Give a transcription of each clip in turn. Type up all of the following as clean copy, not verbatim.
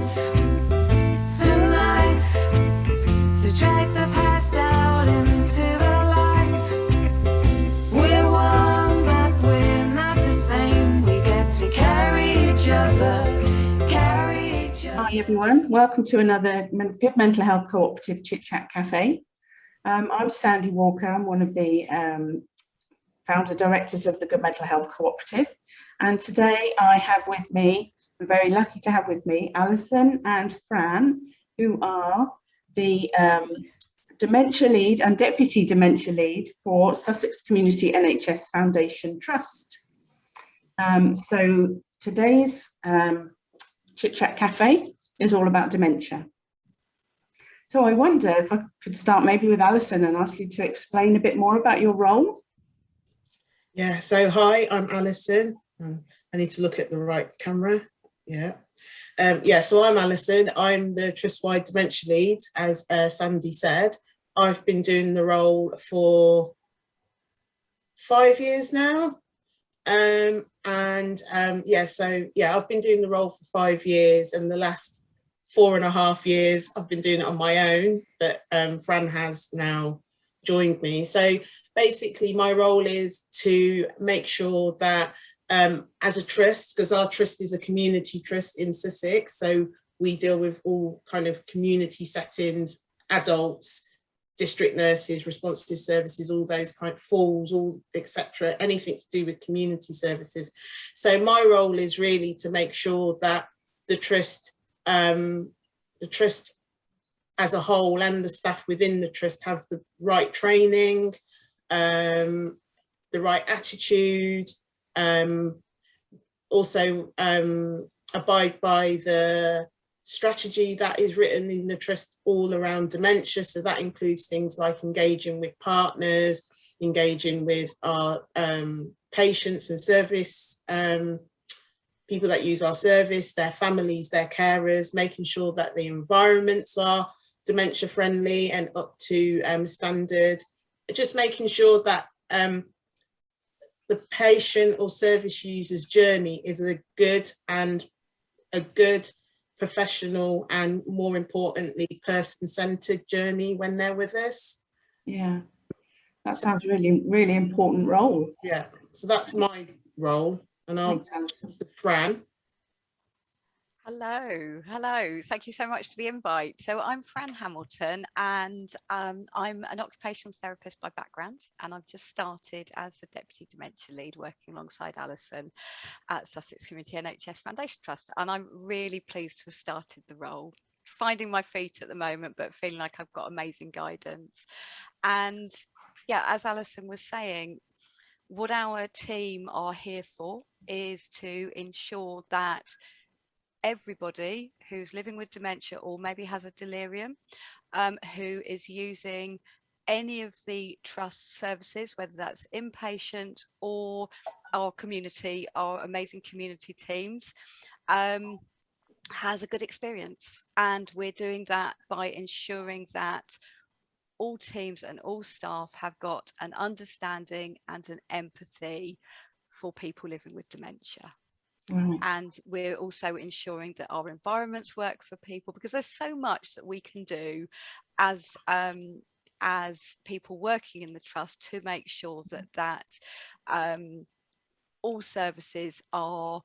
tonight, to drag the past out into the light. We're one, but we're not the same. We get to carry each other. Hi everyone, welcome to another Good Mental Health Cooperative Chit-Chat Cafe. I'm Sandy Walker, I'm one of the founder directors of the Good Mental Health Cooperative, and today I have with me, I'm very lucky to have with me, Alison and Fran, who are the Dementia Lead and Deputy Dementia Lead for Sussex Community NHS Foundation Trust. So today's Chit-Chat Cafe is all about dementia. So I wonder if I could start maybe with Alison and ask you to explain a bit more about your role. Yeah, so hi, I'm Alison. I need to look at the right camera. Yeah, so I'm Alison. I'm the Trust-wide Dementia Lead, as Sandy said. I've been doing the role for 5 years now. I've been doing the role for 5 years, and the last 4.5 years I've been doing it on my own, but Fran has now joined me. So basically my role is to make sure that as a trust, because our trust is a community trust in Sussex, so we deal with all kind of community settings, adults, district nurses, responsive services, all those kind of falls, all etc., anything to do with community services. So my role is really to make sure that the trust as a whole and the staff within the trust have the right training, the right attitude, also abide by the strategy that is written in the trust all around dementia. So that includes things like engaging with partners, engaging with our patients and service people that use our service, their families, their carers, making sure that the environments are dementia friendly and up to standard, just making sure that the patient or service user's journey is a good professional and, more importantly, person-centered journey when they're with us. Yeah, that sounds really, really important role. Yeah, so that's my role, and I'll Fran. Hello. Thank you so much for the invite. So I'm Fran Hamilton, and I'm an occupational therapist by background, and I've just started as the Deputy Dementia Lead working alongside Alison at Sussex Community NHS Foundation Trust, and I'm really pleased to have started the role. Finding my feet at the moment, but feeling like I've got amazing guidance. And yeah, as Alison was saying, what our team are here for is to ensure that everybody who's living with dementia or maybe has a delirium, who is using any of the trust services, whether that's inpatient or our community, our amazing community teams, has a good experience. And we're doing that by ensuring that all teams and all staff have got an understanding and an empathy for people living with dementia. Right. And we're also ensuring that our environments work for people, because there's so much that we can do as people working in the trust to make sure that all services are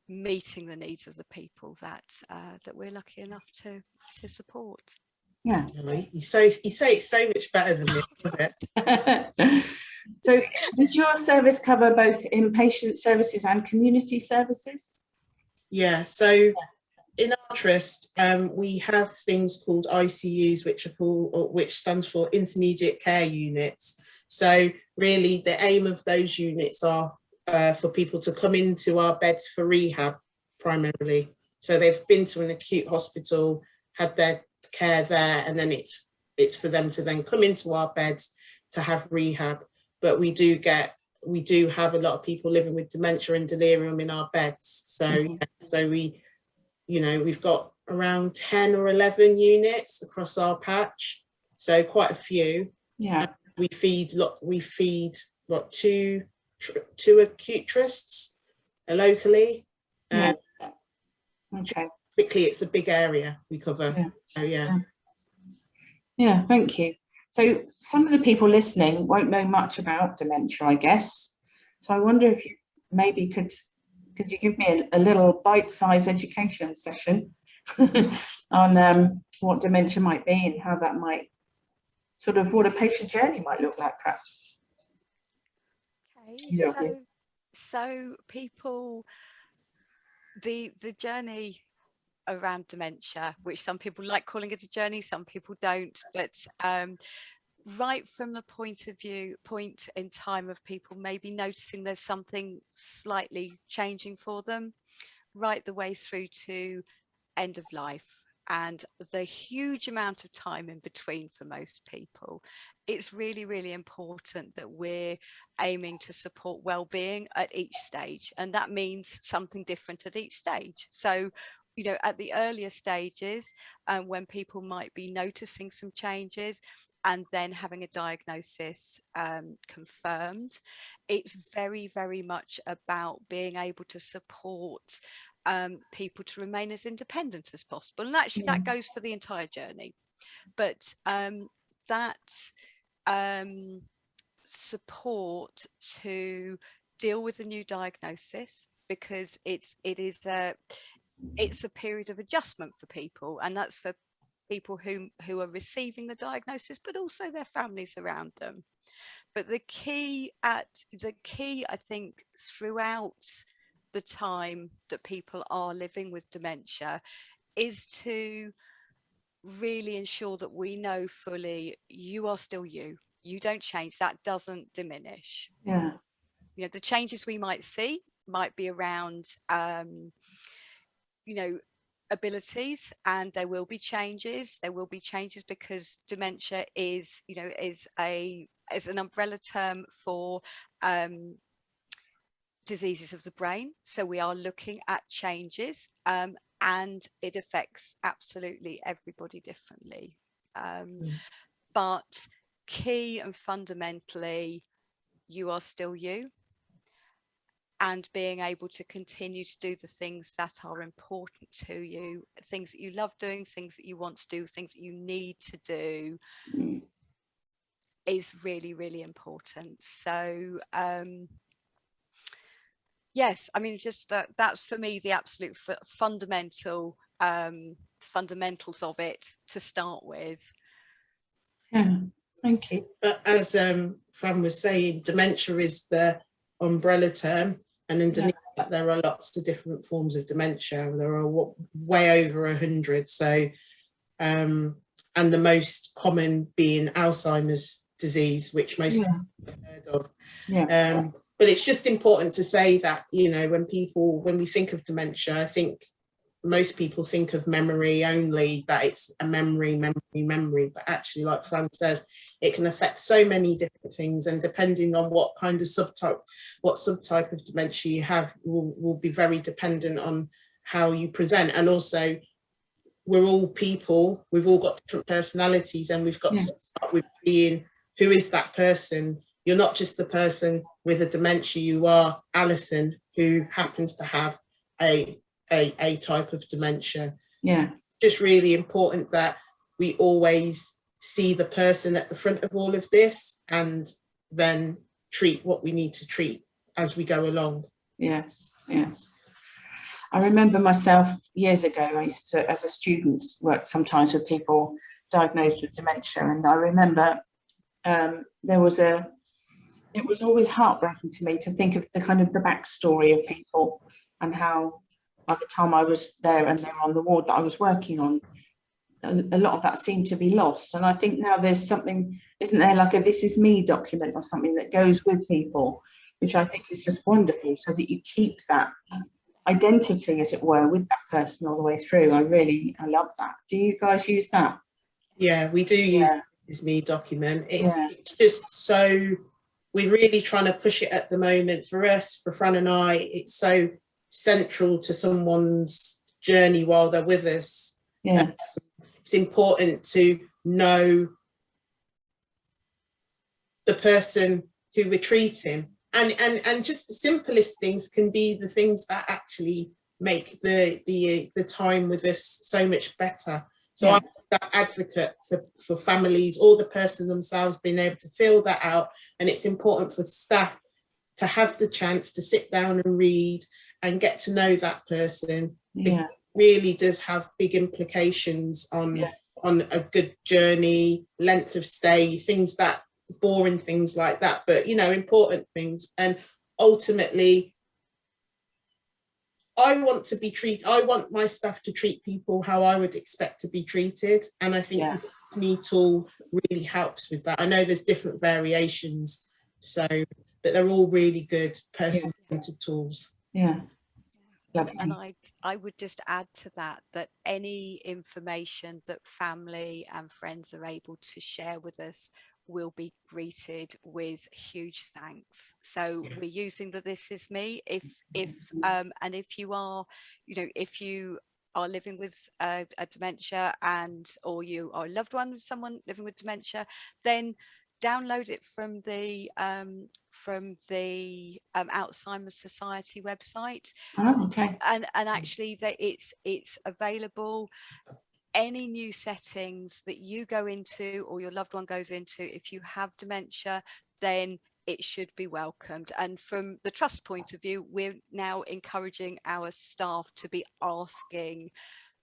meeting the needs of the people that we're lucky enough to support. Yeah. You say it so much better than me. So does your service cover both inpatient services and community services? Yeah, so in our trust, we have things called ICUs, which stands for intermediate care units. So really the aim of those units are for people to come into our beds for rehab primarily. So they've been to an acute hospital, had their care there, and then it's for them to then come into our beds to have rehab. But we do have a lot of people living with dementia and delirium in our beds. So we've got around 10 or 11 units across our patch, so quite a few. Yeah. We feed two acute trusts locally. Yeah. Okay. quickly, it's a big area we cover. Yeah. So yeah. Yeah, thank you. So some of the people listening won't know much about dementia, I guess. So I wonder if you maybe could you give me a little bite-sized education session on what dementia might be and how that might sort of what a patient journey might look like, perhaps. Okay, Yeah. so people, the journey around dementia, which some people like calling it a journey, some people don't, but right from the point in time of people maybe noticing there's something slightly changing for them, right the way through to end of life, and the huge amount of time in between for most people, it's really, really important that we're aiming to support well-being at each stage, and that means something different at each stage. So, you know, at the earlier stages, when people might be noticing some changes and then having a diagnosis confirmed, it's very, very much about being able to support people to remain as independent as possible. And actually that goes for the entire journey. But that support to deal with a new diagnosis, because it's a period of adjustment for people, and that's for people who are receiving the diagnosis, but also their families around them. But the key, I think, throughout the time that people are living with dementia is to really ensure that we know fully you are still you. You don't change. That doesn't diminish. Yeah. You know, the changes we might see might be around, you know, abilities, and there will be changes. There will be changes because dementia is, you know, is an umbrella term for diseases of the brain. So we are looking at changes, and it affects absolutely everybody differently. But key and fundamentally, you are still you, and being able to continue to do the things that are important to you, things that you love doing, things that you want to do, things that you need to do, is really, really important. So yes, I mean, just that's for me the absolute fundamentals of it to start with. Yeah, thank you. But as Fran was saying, dementia is the umbrella term, and underneath that there are lots of different forms of dementia. There are way over 100. So, and the most common being Alzheimer's disease, which most people have heard of. Yeah. But it's just important to say that, you know, when we think of dementia, I think most people think of memory only, that it's a memory, but actually, like Fran says, it can affect so many different things, and depending on what kind of subtype of dementia you have will be very dependent on how you present. And also, we're all people, we've all got different personalities, and we've got to start with being, who is that person? You're not just the person with a dementia, you are Alison, who happens to have a type of dementia. Yeah. So it's just really important that we always see the person at the front of all of this, and then treat what we need to treat as we go along. Yes, yes. I remember myself years ago, I used to, as a student, work sometimes with people diagnosed with dementia, and I remember it was always heartbreaking to me to think of the kind of the backstory of people, and how by the time I was there and they were on the ward that I was working on, a lot of that seemed to be lost. And I think now there's something, isn't there, like a "This Is Me" document or something that goes with people, which I think is just wonderful, so that you keep that identity, as it were, with that person all the way through. I love that. Do you guys use that? Yeah, we do use "This Is Me" document. It's just so, we're really trying to push it at the moment. For us, for Fran and I, it's so central to someone's journey while they're with us. Yes. It's important to know the person who we're treating, and just the simplest things can be the things that actually make the time with us so much better. So Yeah. I'm that advocate for families or the person themselves being able to fill that out. And it's important for staff to have the chance to sit down and read and get to know that person, because it really does have big implications on a good journey, length of stay, things that boring things like that, but important things. And ultimately, I want my staff to treat people how I would expect to be treated. And I think the Me tool really helps with that. I know there's different variations, but they're all really good person-centered tools. Yeah. Lovely. And I would just add to that any information that family and friends are able to share with us will be greeted with huge thanks. So we're using the This Is Me. And if you are, if you are living with a dementia or you are a loved one of someone living with dementia, then download it from the Alzheimer's Society website. Oh, okay. And actually that it's available. Any new settings that you go into or your loved one goes into, if you have dementia, then it should be welcomed. And from the trust point of view, we're now encouraging our staff to be asking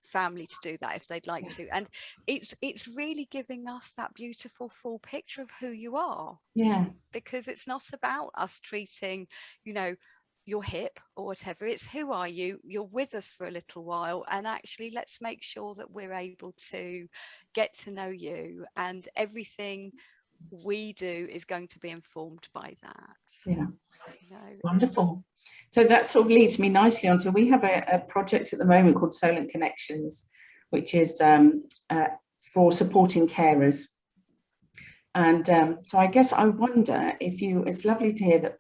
family to do that if they'd like to. And it's really giving us that beautiful full picture of who you are. Yeah. Because it's not about us treating, your hip or whatever. It's who are you? You're with us for a little while, and actually let's make sure that we're able to get to know you, and everything we do is going to be informed by that. Yeah. Wonderful. So that sort of leads me nicely onto, we have a project at the moment called Solent Connections, which is for supporting carers. And so I guess I wonder if it's lovely to hear that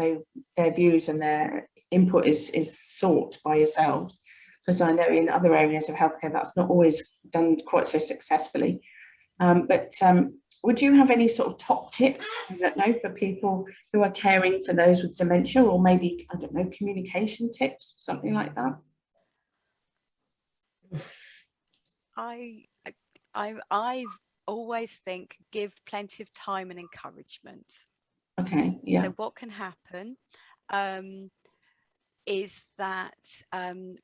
their views and their input is sought by yourselves, because I know in other areas of healthcare that's not always done quite so successfully. But would you have any sort of top tips, I don't know, for people who are caring for those with dementia, or maybe, I don't know, communication tips, something like that? I always think give plenty of time and encouragement. Okay, yeah. So what can happen is that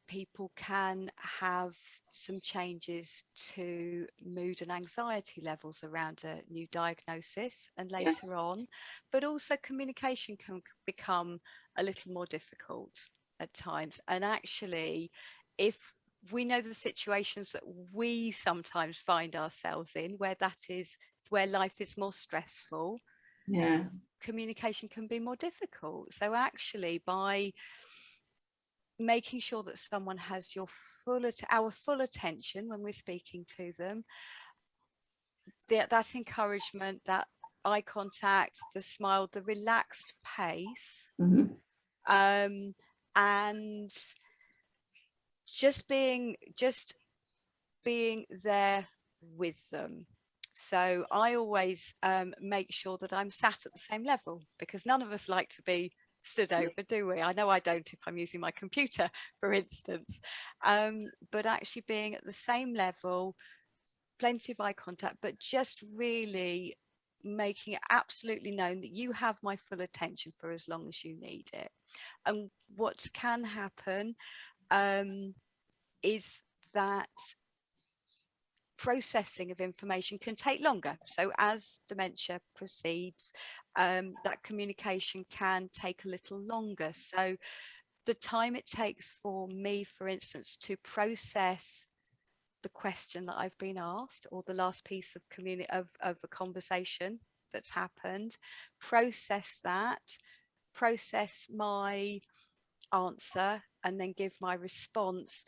people can have some changes to mood and anxiety levels around a new diagnosis and later on, but also communication can become a little more difficult at times. And actually, if we know the situations that we sometimes find ourselves in, where life is more stressful, communication can be more difficult. So actually, by making sure that someone has our full attention when we're speaking to them, that encouragement, that eye contact, the smile, the relaxed pace, and just being there with them. So I always make sure that I'm sat at the same level, because none of us like to be stood over, do we? I know I don't if I'm using my computer, for instance, but actually being at the same level, plenty of eye contact, but just really making it absolutely known that you have my full attention for as long as you need it. And what can happen is that processing of information can take longer. So as dementia proceeds, that communication can take a little longer. So the time it takes for me, for instance, to process the question that I've been asked, or the last piece of a conversation that's happened, process my answer, and then give my response,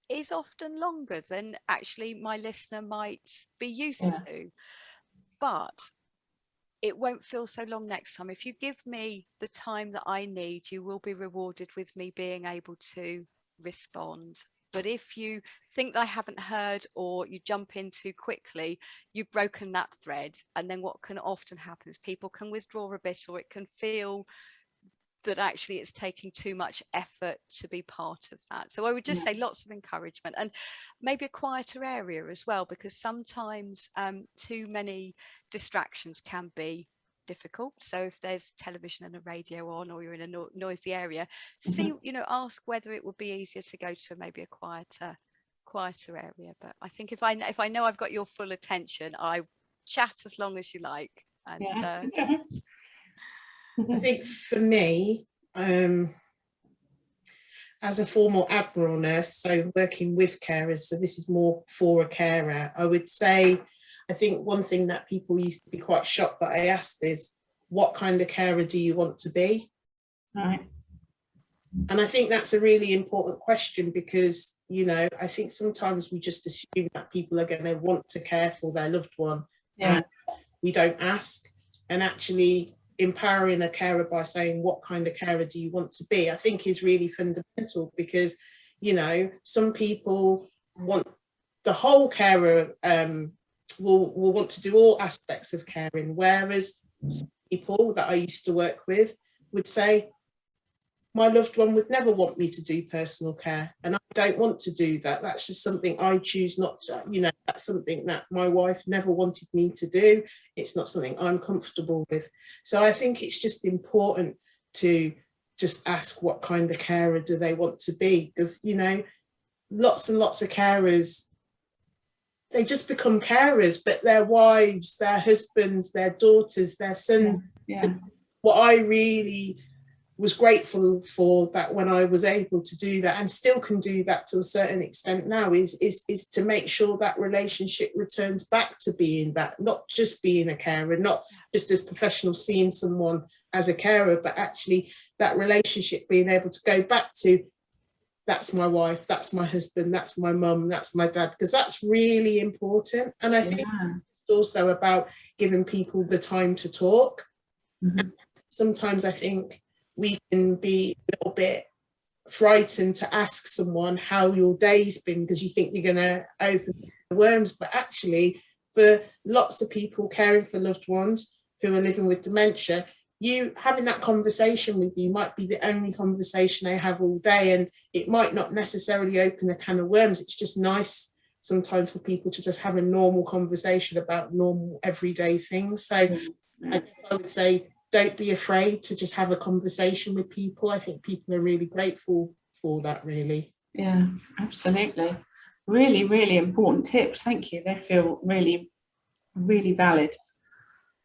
is often longer than actually my listener might be used to. But it won't feel so long next time. If you give me the time that I need, you will be rewarded with me being able to respond. But if you think I haven't heard, or you jump in too quickly, you've broken that thread. And then what can often happen is people can withdraw a bit, or it can feel that actually it's taking too much effort to be part of that. So I would just say lots of encouragement, and maybe a quieter area as well, because sometimes too many distractions can be difficult. So if there's television and a radio on, or you're in a noisy area, see, ask whether it would be easier to go to maybe a quieter area. But I think if I know I've got your full attention, I chat as long as you like. And I think for me, as a former Admiral nurse, so working with carers, so this is more for a carer, I would say, I think one thing that people used to be quite shocked that I asked is, what kind of carer do you want to be? Right. And I think that's a really important question, because, I think sometimes we just assume that people are going to want to care for their loved one. Yeah. And we don't ask. And actually empowering a carer by saying, what kind of carer do you want to be, I think is really fundamental, because, some people want the whole carer, will want to do all aspects of caring, whereas some people that I used to work with would say, my loved one would never want me to do personal care, and I don't want to do that. That's just something I choose not to, that's something that my wife never wanted me to do. It's not something I'm comfortable with. So I think it's just important to just ask what kind of carer do they want to be, because, lots and lots of carers, they just become carers, but their wives, their husbands, their daughters, their sons. Yeah. What I really was grateful for, that when I was able to do that, and still can do that to a certain extent now, is to make sure that relationship returns back to being that, not just being a carer, not just as professional seeing someone as a carer, but actually that relationship being able to go back to, that's my wife, that's my husband, that's my mum, that's my dad, because that's really important. And I think it's also about giving people the time to talk. Sometimes I think we can be a little bit frightened to ask someone how your day's been, because you think you're going to open the worms. But actually, for lots of people caring for loved ones who are living with dementia, you having that conversation with you might be the only conversation they have all day, and it might not necessarily open a can of worms. It's just nice sometimes for people to just have a normal conversation about normal everyday things. So I guess I would say, don't be afraid to just have a conversation with people. I think people are really grateful for that, really. Yeah, absolutely. Really, really important tips. Thank you. They feel really, really valid.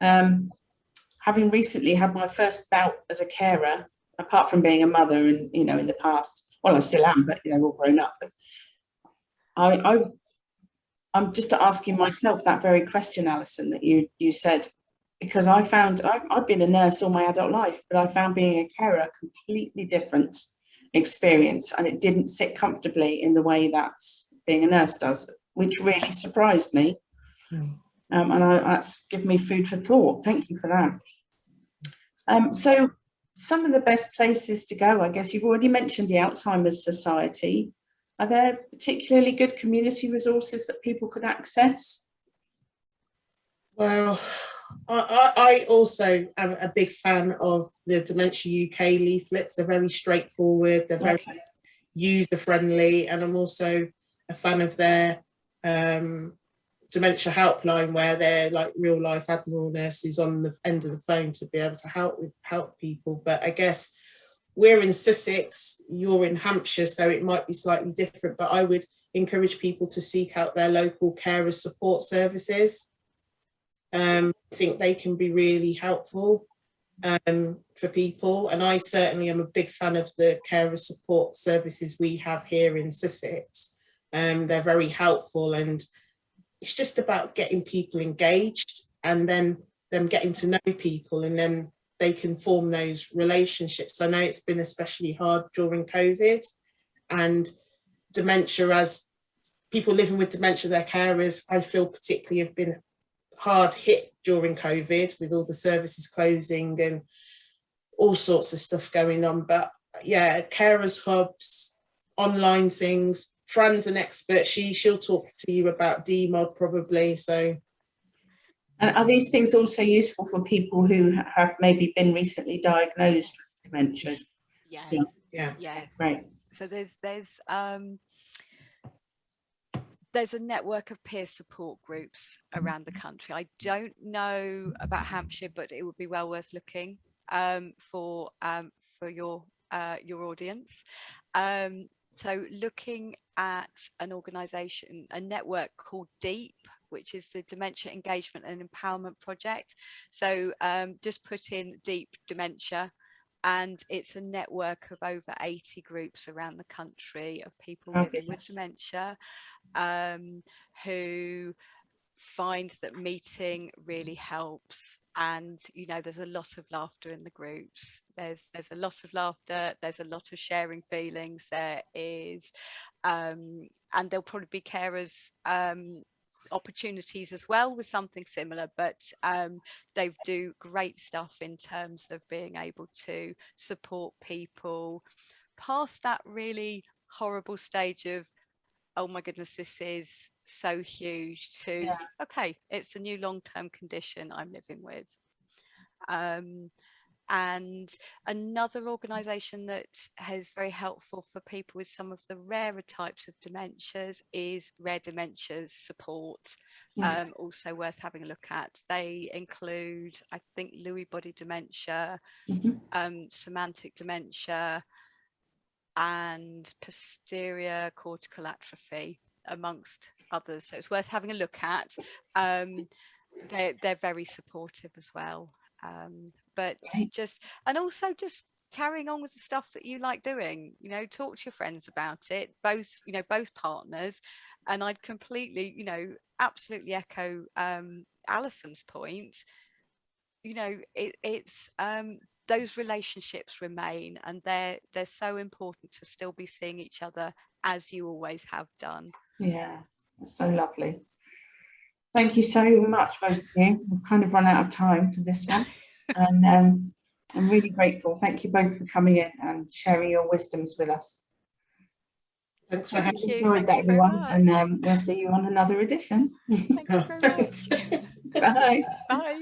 Having recently had my first bout as a carer, apart from being a mother and, in the past, well, I still am, but, we're all grown up. But I'm just asking myself that very question, Alison, that you said, because I found I've been a nurse all my adult life, but I found being a carer a completely different experience, and it didn't sit comfortably in the way that being a nurse does, which really surprised me. And that's given me food for thought. Thank you for that. So some of the best places to go, I guess you've already mentioned the Alzheimer's Society. Are there particularly good community resources that people could access? Well, I also am a big fan of the Dementia UK leaflets. They're very straightforward, they're very user-friendly, and I'm also a fan of their dementia helpline, where they're like real-life Admiral nurses on the end of the phone to be able to help people. But I guess we're in Sussex, you're in Hampshire, so it might be slightly different, but I would encourage people to seek out their local carer support services. I think they can be really helpful for people, and I certainly am a big fan of the carer support services we have here in Sussex. They're very helpful, and it's just about getting people engaged and then them getting to know people, and then they can form those relationships. I know it's been especially hard during COVID, and dementia, as people living with dementia, their carers, I feel particularly have been hard hit during COVID, with all the services closing and all sorts of stuff going on. But yeah, carers hubs, online things. Fran's an expert. She'll talk to you about DMOD probably. So, and are these things also useful for people who have maybe been recently diagnosed dementias. Yes. Yeah. Yes. Right. So there's a network of peer support groups around the country. I don't know about Hampshire, but it would be well worth looking for your audience. So looking at an organisation, a network called DEEP, which is the Dementia Engagement and Empowerment Project. So just put in DEEP Dementia, and it's a network of over 80 groups around the country of people living with dementia, who find that meeting really helps. And there's a lot of laughter in the groups. There's a lot of laughter, there's a lot of sharing feelings, there is and there'll probably be carers opportunities as well with something similar, but they do great stuff in terms of being able to support people past that really horrible stage of, oh my goodness, this is so huge, to okay, it's a new long-term condition I'm living with. And another organisation that is very helpful for people with some of the rarer types of dementias is Rare Dementias Support. Also worth having a look at. They include, I think, Lewy body dementia, semantic dementia, and posterior cortical atrophy, amongst others. So it's worth having a look at. They're very supportive as well. But also just carrying on with the stuff that you like doing. Talk to your friends about it. Both partners. And I'd completely, absolutely echo Alison's point. It's those relationships remain, and they're so important to still be seeing each other as you always have done. Yeah, that's so lovely. Thank you so much, both of you. We've kind of run out of time for this one, and I'm really grateful. Thank you both for coming in and sharing your wisdoms with us. Thanks for having me. Enjoyed that, everyone, and we'll see you on another edition. Thank you very much. Bye. Bye.